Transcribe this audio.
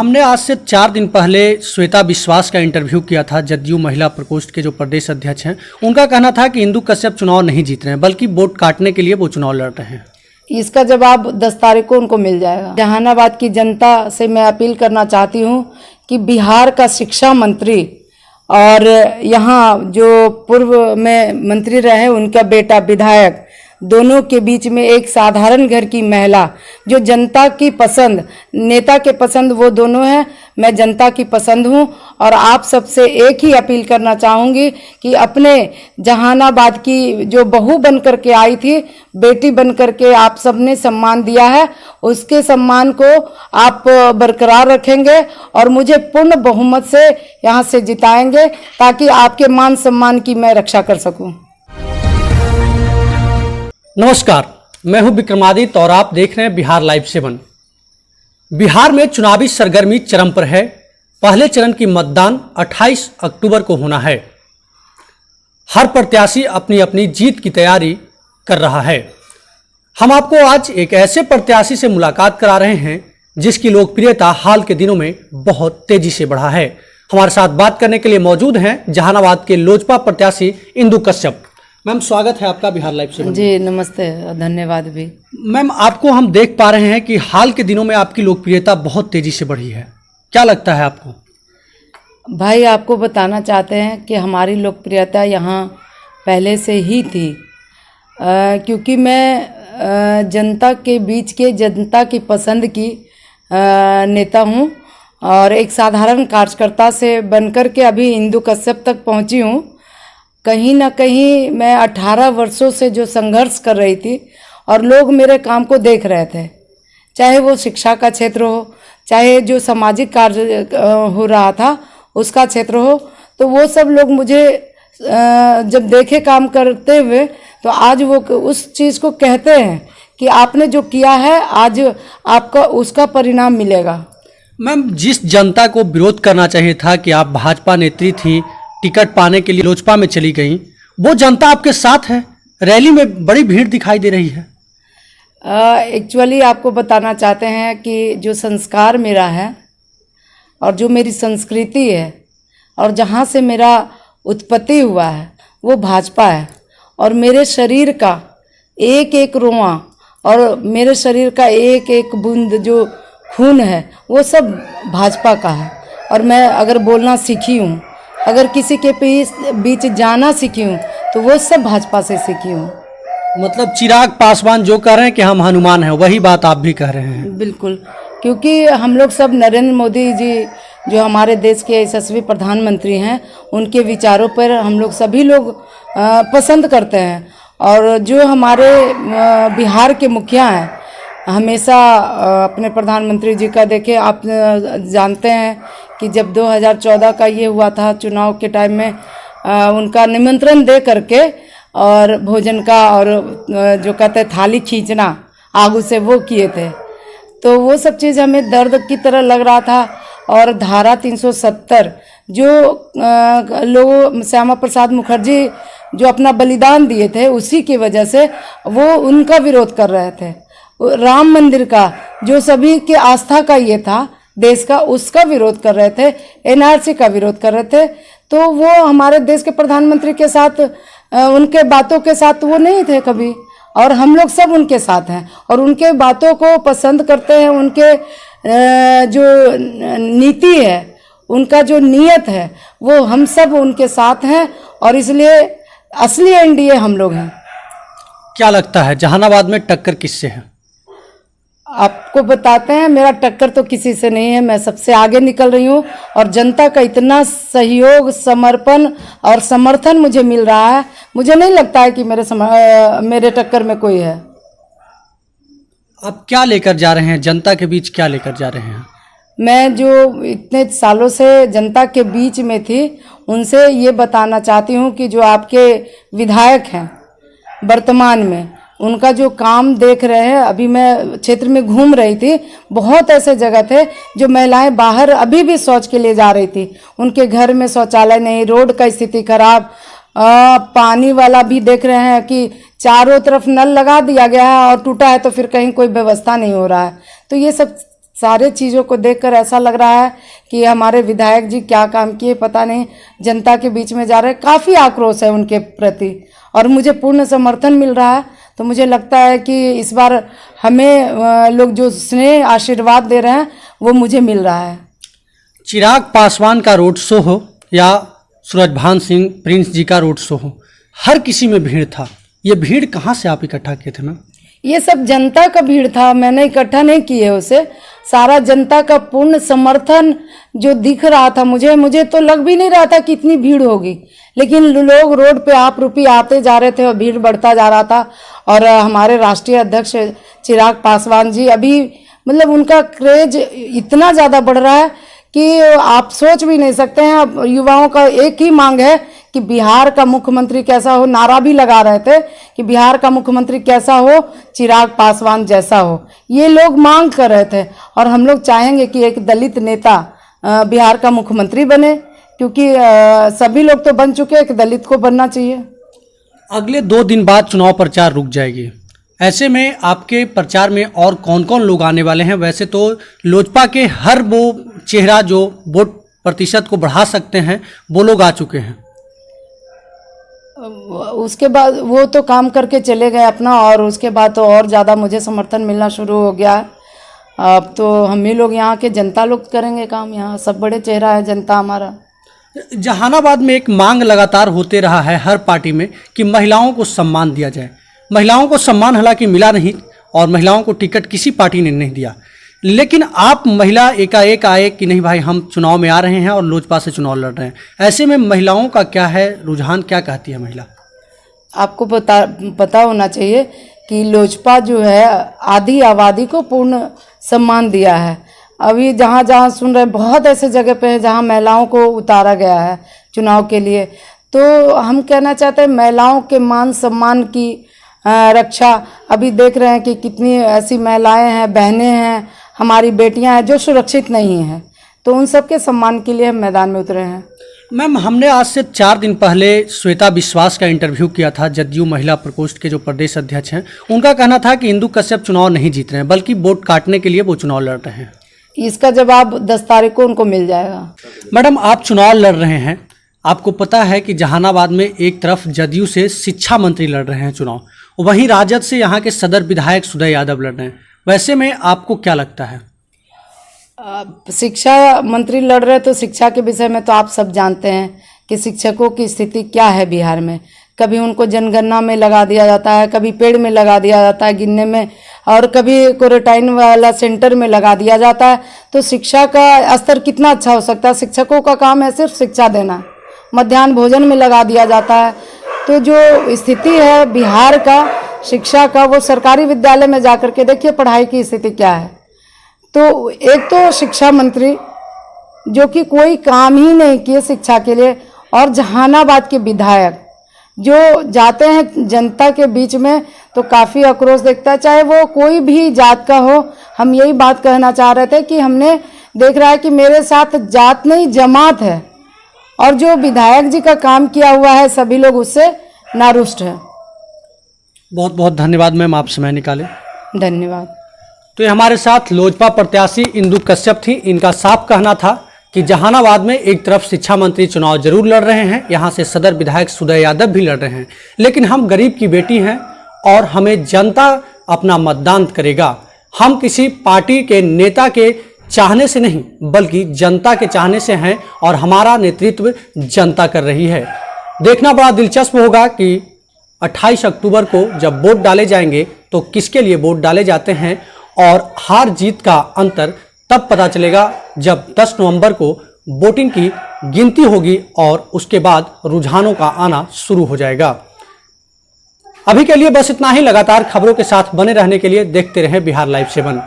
हमने आज से 4 दिन पहले श्वेता विश्वास का इंटरव्यू किया था। जदयू महिला प्रकोष्ठ के जो प्रदेश अध्यक्ष हैं, उनका कहना था कि इंदु कश्यप चुनाव नहीं जीत रहे हैं, बल्कि वोट काटने के लिए वो चुनाव लड़ रहे हैं। इसका जवाब 10 तारीख को उनको मिल जाएगा। जहानाबाद की जनता से मैं अपील करना चाहती हूँ कि बिहार का शिक्षा मंत्री और यहाँ जो पूर्व में मंत्री रहे उनका बेटा विधायक, दोनों के बीच में एक साधारण घर की महिला जो जनता की पसंद, नेता के पसंद वो दोनों हैं, मैं जनता की पसंद हूं। और आप सबसे एक ही अपील करना चाहूँगी कि अपने जहानाबाद की जो बहू बन कर के आई थी, बेटी बन कर के आप सबने सम्मान दिया है, उसके सम्मान को आप बरकरार रखेंगे और मुझे पूर्ण बहुमत से यहाँ से जिताएंगे ताकि आपके मान सम्मान की मैं रक्षा कर सकूँ। नमस्कार, मैं हूं विक्रमादित्य और आप देख रहे हैं बिहार लाइव 7। बिहार में चुनावी सरगर्मी चरम पर है। पहले चरण की मतदान 28 अक्टूबर को होना है। हर प्रत्याशी अपनी अपनी जीत की तैयारी कर रहा है। हम आपको आज एक ऐसे प्रत्याशी से मुलाकात करा रहे हैं जिसकी लोकप्रियता हाल के दिनों में बहुत तेजी से बढ़ा है। हमारे साथ बात करने के लिए मौजूद हैं जहानाबाद के लोजपा प्रत्याशी इंदु कश्यप। मैम, स्वागत है आपका बिहार लाइव 7। जी नमस्ते, धन्यवाद भी। मैम, आपको हम देख पा रहे हैं कि हाल के दिनों में आपकी लोकप्रियता बहुत तेजी से बढ़ी है। क्या लगता है आपको? भाई, आपको बताना चाहते हैं कि हमारी लोकप्रियता यहाँ पहले से ही थी, क्योंकि मैं जनता के बीच के जनता की पसंद की नेता हूँ और एक साधारण कार्यकर्ता से बनकर के अभी इंदु कश्यप तक पहुँची हूँ। कहीं ना कहीं मैं 18 वर्षों से जो संघर्ष कर रही थी और लोग मेरे काम को देख रहे थे, चाहे वो शिक्षा का क्षेत्र हो, चाहे जो सामाजिक कार्य हो रहा था उसका क्षेत्र हो, तो वो सब लोग मुझे जब देखे काम करते हुए तो आज वो उस चीज़ को कहते हैं कि आपने जो किया है आज आपका उसका परिणाम मिलेगा। मैम, जिस जनता को विरोध करना चाहिए था कि आप भाजपा नेत्री थी, टिकट पाने के लिए लोजपा में चली गई, वो जनता आपके साथ है। रैली में बड़ी भीड़ दिखाई दे रही है। एक्चुअली आपको बताना चाहते हैं कि जो संस्कार मेरा है और जो मेरी संस्कृति है और जहाँ से मेरा उत्पत्ति हुआ है वो भाजपा है। और मेरे शरीर का एक एक रोआं और मेरे शरीर का एक एक बूंद जो खून है वो सब भाजपा का है। और मैं अगर बोलना सीखी हूँ, अगर किसी के बीच जाना सीखी हूँ तो वो सब भाजपा से सीखी हूँ। मतलब चिराग पासवान जो कह रहे हैं कि हम हनुमान हैं, वही बात आप भी कह रहे हैं। बिल्कुल, क्योंकि हम लोग सब नरेंद्र मोदी जी जो हमारे देश के यशस्वी प्रधानमंत्री हैं, उनके विचारों पर हम लोग सभी लोग पसंद करते हैं। और जो हमारे बिहार के मुखिया हैं, हमेशा अपने प्रधानमंत्री जी का देखे, आप जानते हैं कि जब 2014 का ये हुआ था चुनाव के टाइम में उनका निमंत्रण दे करके और भोजन का और जो कहते हैं थाली खींचना आगू से, वो किए थे। तो वो सब चीज़ हमें दर्द की तरह लग रहा था। और धारा 370 जो लोग श्यामा प्रसाद मुखर्जी जो अपना बलिदान दिए थे, उसी की वजह से वो उनका विरोध कर रहे थे। राम मंदिर का जो सभी के आस्था का ये था देश का, उसका विरोध कर रहे थे, एनआरसी का विरोध कर रहे थे। तो वो हमारे देश के प्रधानमंत्री के साथ, उनके बातों के साथ वो नहीं थे कभी, और हम लोग सब उनके साथ हैं और उनके बातों को पसंद करते हैं। उनके जो नीति है, उनका जो नियत है, वो हम सब उनके साथ हैं और इसलिए असली एनडीए हम लोग हैं। क्या लगता है जहानाबाद में टक्कर किससे है? आपको बताते हैं, मेरा टक्कर तो किसी से नहीं है, मैं सबसे आगे निकल रही हूँ और जनता का इतना सहयोग, समर्पण और समर्थन मुझे मिल रहा है, मुझे नहीं लगता है कि मेरे टक्कर में कोई है। आप क्या लेकर जा रहे हैं जनता के बीच, क्या लेकर जा रहे हैं? मैं जो इतने सालों से जनता के बीच में थी, उनसे ये बताना चाहती हूँ कि जो आपके विधायक हैं वर्तमान में, उनका जो काम देख रहे हैं, अभी मैं क्षेत्र में घूम रही थी, बहुत ऐसे जगह थे जो महिलाएं बाहर अभी भी शौच के लिए जा रही थी, उनके घर में शौचालय नहीं, रोड का स्थिति खराब, पानी वाला भी देख रहे हैं कि चारों तरफ नल लगा दिया गया है और टूटा है तो फिर कहीं कोई व्यवस्था नहीं हो रहा है। तो ये सब सारे चीज़ों को देखकर ऐसा लग रहा है कि हमारे विधायक जी क्या काम किए पता नहीं, जनता के बीच में जा रहे। काफ़ी आक्रोश है उनके प्रति और मुझे पूर्ण समर्थन मिल रहा है। तो मुझे लगता है कि इस बार हमें लोग जो स्नेह आशीर्वाद दे रहे हैं वो मुझे मिल रहा है। चिराग पासवान का रोड शो हो या सूरजभान सिंह प्रिंस जी का रोड शो हो, हर किसी में भीड़ था। ये भीड़ कहाँ से आप इकट्ठा किए थे मैम? ये सब जनता का भीड़ था, मैंने इकट्ठा नहीं किए उसे। सारा जनता का पूर्ण समर्थन जो दिख रहा था मुझे तो लग भी नहीं रहा था कि इतनी भीड़ होगी, लेकिन लोग रोड पे आप रूपी आते जा रहे थे और भीड़ बढ़ता जा रहा था। और हमारे राष्ट्रीय अध्यक्ष चिराग पासवान जी अभी मतलब उनका क्रेज इतना ज़्यादा बढ़ रहा है कि आप सोच भी नहीं सकते हैं। अब युवाओं का एक ही मांग है कि बिहार का मुख्यमंत्री कैसा हो, नारा भी लगा रहे थे कि बिहार का मुख्यमंत्री कैसा हो, चिराग पासवान जैसा हो, ये लोग मांग कर रहे थे। और हम लोग चाहेंगे कि एक दलित नेता बिहार का मुख्यमंत्री बने, क्योंकि सभी लोग तो बन चुके हैं, एक दलित को बनना चाहिए। अगले 2 दिन बाद चुनाव प्रचार रुक जाएगी, ऐसे में आपके प्रचार में और कौन कौन लोग आने वाले हैं? वैसे तो लोजपा के हर वो चेहरा जो वोट प्रतिशत को बढ़ा सकते हैं वो लोग आ चुके हैं। उसके बाद वो तो काम करके चले गए अपना, और उसके बाद तो और ज़्यादा मुझे समर्थन मिलना शुरू हो गया। अब तो हम ही लोग यहाँ के जनता लोग करेंगे काम, यहाँ सब बड़े चेहरा है जनता हमारा। जहानाबाद में एक मांग लगातार होते रहा है हर पार्टी में कि महिलाओं को सम्मान दिया जाए। महिलाओं को सम्मान हालांकि मिला नहीं और महिलाओं को टिकट किसी पार्टी ने नहीं दिया, लेकिन आप महिला एकाएक आए कि नहीं भाई हम चुनाव में आ रहे हैं और लोजपा से चुनाव लड़ रहे हैं। ऐसे में महिलाओं का क्या है रुझान, क्या कहती है महिला? आपको पता होना चाहिए कि लोजपा जो है आधी आबादी को पूर्ण सम्मान दिया है। अभी जहाँ जहाँ सुन रहे हैं बहुत ऐसे जगह पे है जहाँ महिलाओं को उतारा गया है चुनाव के लिए। तो हम कहना चाहते हैं महिलाओं के मान सम्मान की रक्षा। अभी देख रहे हैं कि कितनी ऐसी महिलाएं हैं, बहनें हैं, हमारी बेटियां हैं जो सुरक्षित नहीं हैं, तो उन सब के सम्मान के लिए हम मैदान में उतरे हैं। मैम, हमने आज से 4 दिन पहले श्वेता विश्वास का इंटरव्यू किया था, जदयू महिला प्रकोष्ठ के जो प्रदेश अध्यक्ष हैं। उनका कहना था कि इंदु कश्यप चुनाव नहीं जीत रहे हैं बल्कि वोट काटने के लिए वो चुनाव लड़ रहे हैं। इसका जवाब 10 तारीख को उनको मिल जाएगा। मैडम, आप चुनाव लड़ रहे हैं, आपको पता है कि जहानाबाद में एक तरफ जदयू से शिक्षा मंत्री लड़ रहे हैं चुनाव, वहीं राजद से यहाँ के सदर विधायक सुदय यादव लड़ रहे हैं। वैसे में आपको क्या लगता है? शिक्षा मंत्री लड़ रहे तो शिक्षा के विषय में तो आप सब जानते हैं कि शिक्षकों की स्थिति क्या है बिहार में। कभी उनको जनगणना में लगा दिया जाता है, कभी पेड़ में लगा दिया जाता है गिनने में, और कभी क्वारंटाइन वाला सेंटर में लगा दिया जाता है। तो शिक्षा का स्तर कितना अच्छा हो सकता है? शिक्षकों का काम है सिर्फ शिक्षा देना, मध्याह्न भोजन में लगा दिया जाता है। तो जो स्थिति है बिहार का शिक्षा का, वो सरकारी विद्यालय में जाकर के देखिए पढ़ाई की स्थिति क्या है। तो एक तो शिक्षा मंत्री जो कि कोई काम ही नहीं किए शिक्षा के लिए, और जहानाबाद के विधायक जो जाते हैं जनता के बीच में तो काफ़ी आक्रोश दिखता है, चाहे वो कोई भी जात का हो। हम यही बात कहना चाह रहे थे कि हमने देख रहा है कि मेरे साथ जात नहीं जमात है, और जो विधायक जी का काम किया हुआ है सभी लोग उससे नारुष्ट हैं। बहुत बहुत धन्यवाद मैम, आप समय निकाले। धन्यवाद। तो ये हमारे साथ लोजपा प्रत्याशी इंदु कश्यप थी। इनका साफ कहना था कि जहानाबाद में एक तरफ शिक्षा मंत्री चुनाव जरूर लड़ रहे हैं, यहाँ से सदर विधायक सुदय यादव भी लड़ रहे हैं, लेकिन हम गरीब की बेटी हैं और हमें जनता अपना मतदान करेगा। हम किसी पार्टी के नेता के चाहने से नहीं बल्कि जनता के चाहने से हैं, और हमारा नेतृत्व जनता कर रही है। देखना बड़ा दिलचस्प होगा कि 28 अक्टूबर को जब वोट डाले जाएंगे तो किसके लिए वोट डाले जाते हैं, और हार जीत का अंतर तब पता चलेगा जब 10 नवंबर को वोटिंग की गिनती होगी और उसके बाद रुझानों का आना शुरू हो जाएगा। अभी के लिए बस इतना ही। लगातार खबरों के साथ बने रहने के लिए देखते रहें बिहार लाइव 7।